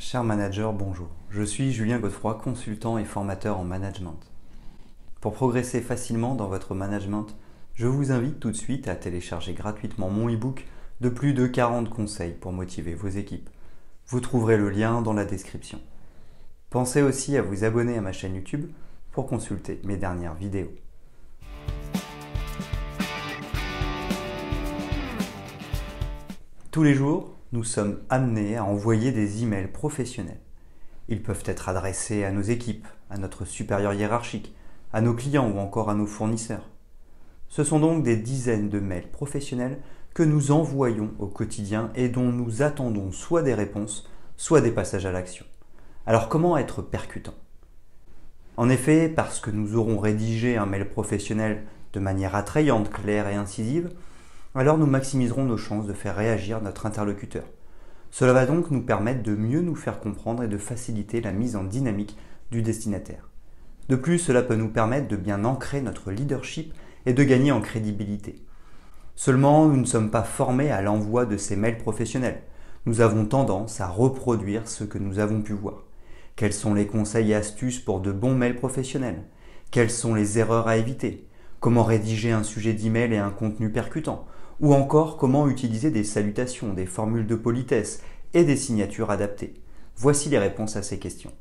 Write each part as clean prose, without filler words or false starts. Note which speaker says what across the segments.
Speaker 1: Cher manager, bonjour. Je suis Julien Godefroy, consultant et formateur en management. Pour progresser facilement dans votre management, je vous invite tout de suite à télécharger gratuitement mon e-book de plus de 40 conseils pour motiver vos équipes. Vous trouverez le lien dans la description. Pensez aussi à vous abonner à ma chaîne YouTube pour consulter mes dernières vidéos. Tous les jours, nous sommes amenés à envoyer des emails professionnels. Ils peuvent être adressés à nos équipes, à notre supérieur hiérarchique, à nos clients ou encore à nos fournisseurs. Ce sont donc des dizaines de mails professionnels que nous envoyons au quotidien et dont nous attendons soit des réponses, soit des passages à l'action. Alors comment être percutant? En effet, parce que nous aurons rédigé un mail professionnel de manière attrayante, claire et incisive, alors nous maximiserons nos chances de faire réagir notre interlocuteur. Cela va donc nous permettre de mieux nous faire comprendre et de faciliter la mise en dynamique du destinataire. De plus, cela peut nous permettre de bien ancrer notre leadership et de gagner en crédibilité. Seulement, nous ne sommes pas formés à l'envoi de ces mails professionnels. Nous avons tendance à reproduire ce que nous avons pu voir. Quels sont les conseils et astuces pour de bons mails professionnels? Quelles sont les erreurs à éviter? Comment rédiger un sujet d'email et un contenu percutant? Ou encore comment utiliser des salutations, des formules de politesse et des signatures adaptées? Voici les réponses à ces questions.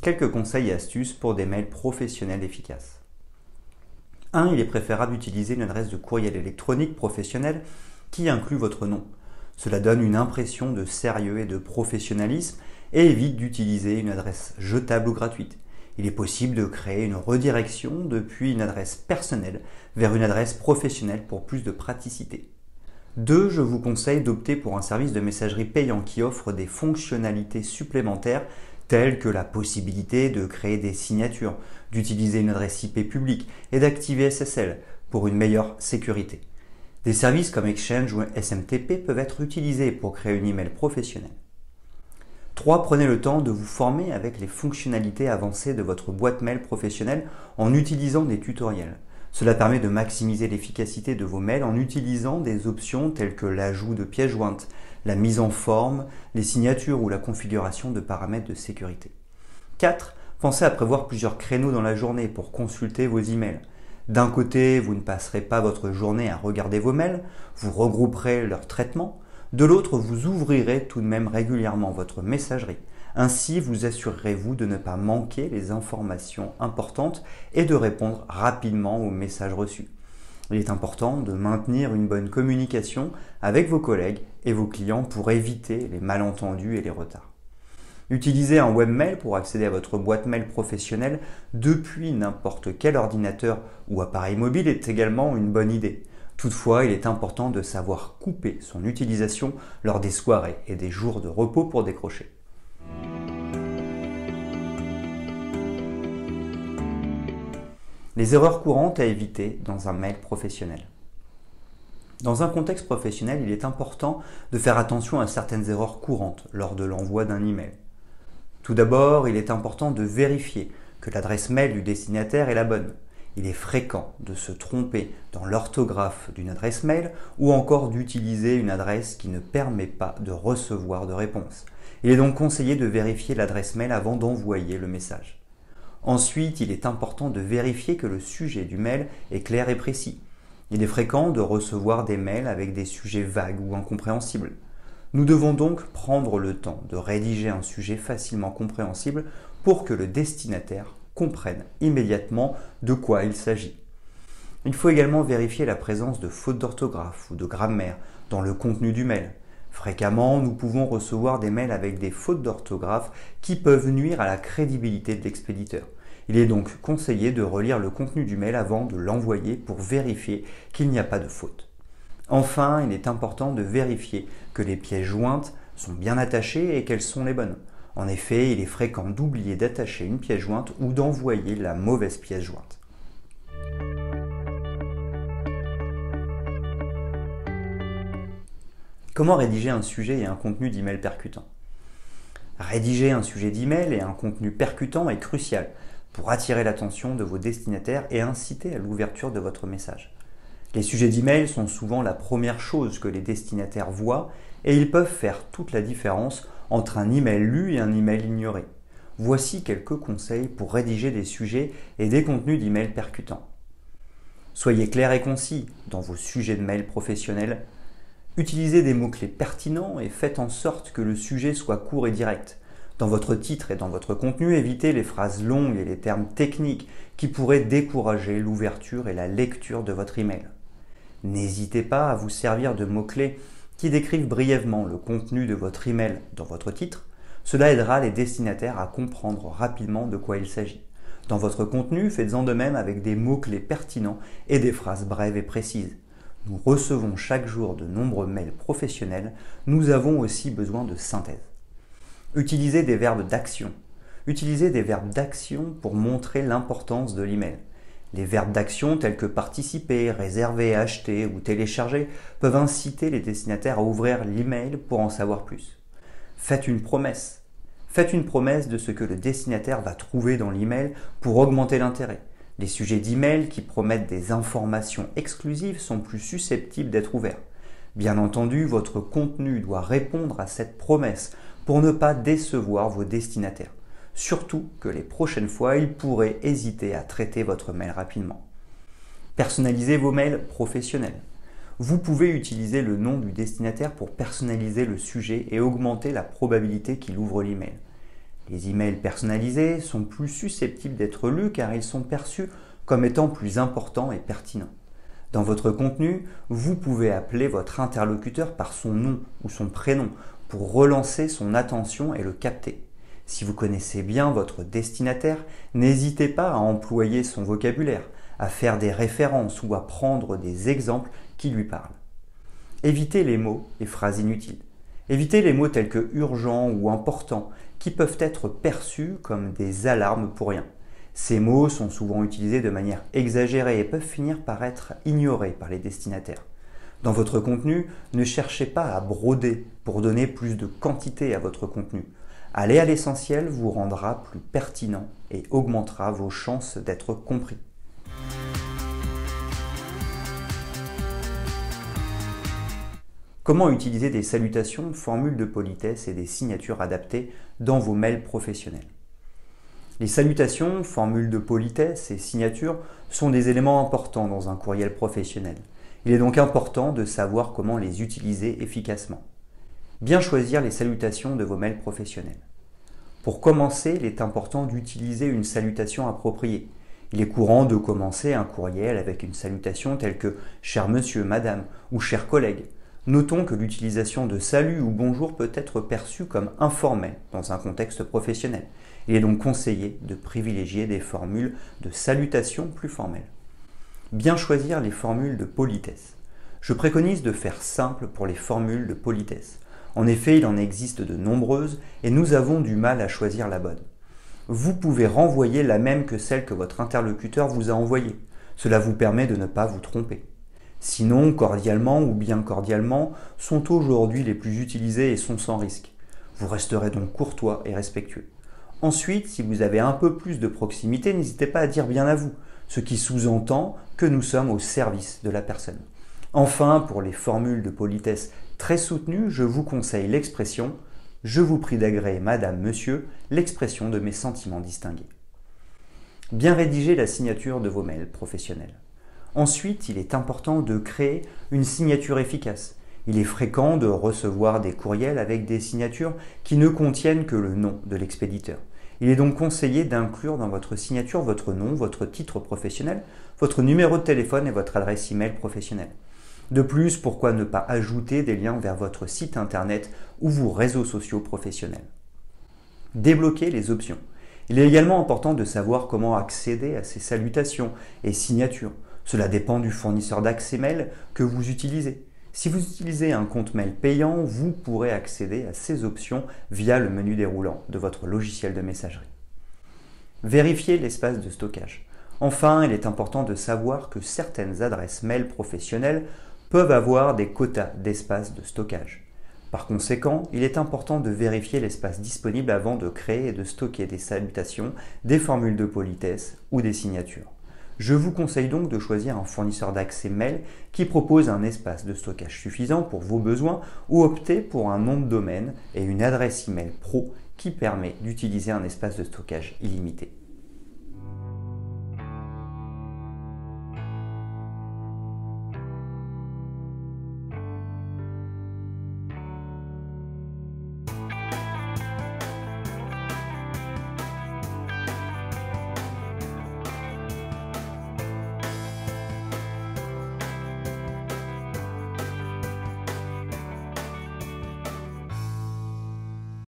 Speaker 1: Quelques conseils et astuces pour des mails professionnels efficaces. 1. Il est préférable d'utiliser une adresse de courriel électronique professionnelle qui inclut votre nom. Cela donne une impression de sérieux et de professionnalisme et évite d'utiliser une adresse jetable ou gratuite. Il est possible de créer une redirection depuis une adresse personnelle vers une adresse professionnelle pour plus de praticité. 2. Je vous conseille d'opter pour un service de messagerie payant qui offre des fonctionnalités supplémentaires telles que la possibilité de créer des signatures, d'utiliser une adresse IP publique et d'activer SSL pour une meilleure sécurité. Des services comme Exchange ou SMTP peuvent être utilisés pour créer une email professionnel. 3. Prenez le temps de vous former avec les fonctionnalités avancées de votre boîte mail professionnelle en utilisant des tutoriels. Cela permet de maximiser l'efficacité de vos mails en utilisant des options telles que l'ajout de pièces jointes, la mise en forme, les signatures ou la configuration de paramètres de sécurité. 4. Pensez à prévoir plusieurs créneaux dans la journée pour consulter vos emails. D'un côté, vous ne passerez pas votre journée à regarder vos mails, vous regrouperez leur traitement. De l'autre, vous ouvrirez tout de même régulièrement votre messagerie. Ainsi, vous assurerez-vous de ne pas manquer les informations importantes et de répondre rapidement aux messages reçus. Il est important de maintenir une bonne communication avec vos collègues et vos clients pour éviter les malentendus et les retards. Utilisez un webmail pour accéder à votre boîte mail professionnelle depuis n'importe quel ordinateur ou appareil mobile est également une bonne idée. Toutefois, il est important de savoir couper son utilisation lors des soirées et des jours de repos pour décrocher. Les erreurs courantes à éviter dans un mail professionnel. Dans un contexte professionnel, il est important de faire attention à certaines erreurs courantes lors de l'envoi d'un email. Tout d'abord, il est important de vérifier que l'adresse mail du destinataire est la bonne. Il est fréquent de se tromper dans l'orthographe d'une adresse mail ou encore d'utiliser une adresse qui ne permet pas de recevoir de réponse. Il est donc conseillé de vérifier l'adresse mail avant d'envoyer le message. Ensuite, il est important de vérifier que le sujet du mail est clair et précis. Il est fréquent de recevoir des mails avec des sujets vagues ou incompréhensibles. Nous devons donc prendre le temps de rédiger un sujet facilement compréhensible pour que le destinataire comprenne immédiatement de quoi il s'agit. Il faut également vérifier la présence de fautes d'orthographe ou de grammaire dans le contenu du mail. Fréquemment, nous pouvons recevoir des mails avec des fautes d'orthographe qui peuvent nuire à la crédibilité de l'expéditeur. Il est donc conseillé de relire le contenu du mail avant de l'envoyer pour vérifier qu'il n'y a pas de faute. Enfin, il est important de vérifier que les pièces jointes sont bien attachées et qu'elles sont les bonnes. En effet, il est fréquent d'oublier d'attacher une pièce jointe ou d'envoyer la mauvaise pièce jointe. Comment rédiger un sujet et un contenu d'email percutant? Rédiger un sujet d'email et un contenu percutant est crucial pour attirer l'attention de vos destinataires et inciter à l'ouverture de votre message. Les sujets d'email sont souvent la première chose que les destinataires voient et ils peuvent faire toute la différence entre un email lu et un email ignoré. Voici quelques conseils pour rédiger des sujets et des contenus d'email percutants. Soyez clair et concis dans vos sujets de mail professionnels. Utilisez des mots-clés pertinents et faites en sorte que le sujet soit court et direct. Dans votre titre et dans votre contenu, évitez les phrases longues et les termes techniques qui pourraient décourager l'ouverture et la lecture de votre email. N'hésitez pas à vous servir de mots-clés qui décrivent brièvement le contenu de votre email dans votre titre. Cela aidera les destinataires à comprendre rapidement de quoi il s'agit. Dans votre contenu, faites-en de même avec des mots-clés pertinents et des phrases brèves et précises. Nous recevons chaque jour de nombreux mails professionnels, nous avons aussi besoin de synthèse. Utilisez des verbes d'action. Utilisez des verbes d'action pour montrer l'importance de l'email. Les verbes d'action tels que participer, réserver, acheter ou télécharger peuvent inciter les destinataires à ouvrir l'email pour en savoir plus. Faites une promesse. Faites une promesse de ce que le destinataire va trouver dans l'email pour augmenter l'intérêt. Les sujets d'email qui promettent des informations exclusives sont plus susceptibles d'être ouverts. Bien entendu, votre contenu doit répondre à cette promesse pour ne pas décevoir vos destinataires. Surtout que les prochaines fois, ils pourraient hésiter à traiter votre mail rapidement. Personnalisez vos mails professionnels. Vous pouvez utiliser le nom du destinataire pour personnaliser le sujet et augmenter la probabilité qu'il ouvre l'email. Les emails personnalisés sont plus susceptibles d'être lus car ils sont perçus comme étant plus importants et pertinents. Dans votre contenu, vous pouvez appeler votre interlocuteur par son nom ou son prénom pour relancer son attention et le capter. Si vous connaissez bien votre destinataire, n'hésitez pas à employer son vocabulaire, à faire des références ou à prendre des exemples qui lui parlent. Évitez les mots et phrases inutiles. Évitez les mots tels que urgent ou important qui peuvent être perçus comme des alarmes pour rien. Ces mots sont souvent utilisés de manière exagérée et peuvent finir par être ignorés par les destinataires. Dans votre contenu, ne cherchez pas à broder pour donner plus de quantité à votre contenu. Aller à l'essentiel vous rendra plus pertinent et augmentera vos chances d'être compris. Comment utiliser des salutations, formules de politesse et des signatures adaptées dans vos mails professionnels? Les salutations, formules de politesse et signatures sont des éléments importants dans un courriel professionnel. Il est donc important de savoir comment les utiliser efficacement. Bien choisir les salutations de vos mails professionnels. Pour commencer, il est important d'utiliser une salutation appropriée. Il est courant de commencer un courriel avec une salutation telle que « cher monsieur, madame » ou « cher collègue ». Notons que l'utilisation de salut ou bonjour peut être perçue comme informelle dans un contexte professionnel. Il est donc conseillé de privilégier des formules de salutation plus formelles. Bien choisir les formules de politesse. Je préconise de faire simple pour les formules de politesse. En effet, il en existe de nombreuses et nous avons du mal à choisir la bonne. Vous pouvez renvoyer la même que celle que votre interlocuteur vous a envoyée. Cela vous permet de ne pas vous tromper. Sinon, cordialement ou bien cordialement sont aujourd'hui les plus utilisés et sont sans risque. Vous resterez donc courtois et respectueux. Ensuite, si vous avez un peu plus de proximité, n'hésitez pas à dire bien à vous, ce qui sous-entend que nous sommes au service de la personne. Enfin, pour les formules de politesse très soutenues, je vous conseille l'expression « Je vous prie d'agréer madame, monsieur », l'expression de mes sentiments distingués. Bien rédiger la signature de vos mails professionnels. Ensuite, il est important de créer une signature efficace. Il est fréquent de recevoir des courriels avec des signatures qui ne contiennent que le nom de l'expéditeur. Il est donc conseillé d'inclure dans votre signature votre nom, votre titre professionnel, votre numéro de téléphone et votre adresse email professionnelle. De plus, pourquoi ne pas ajouter des liens vers votre site internet ou vos réseaux sociaux professionnels? Débloquer les options. Il est également important de savoir comment accéder à ces salutations et signatures. Cela dépend du fournisseur d'accès mail que vous utilisez. Si vous utilisez un compte mail payant, vous pourrez accéder à ces options via le menu déroulant de votre logiciel de messagerie. Vérifiez l'espace de stockage. Enfin, il est important de savoir que certaines adresses mail professionnelles peuvent avoir des quotas d'espace de stockage. Par conséquent, il est important de vérifier l'espace disponible avant de créer et de stocker des salutations, des formules de politesse ou des signatures. Je vous conseille donc de choisir un fournisseur d'accès mail qui propose un espace de stockage suffisant pour vos besoins ou opter pour un nom de domaine et une adresse email pro qui permet d'utiliser un espace de stockage illimité.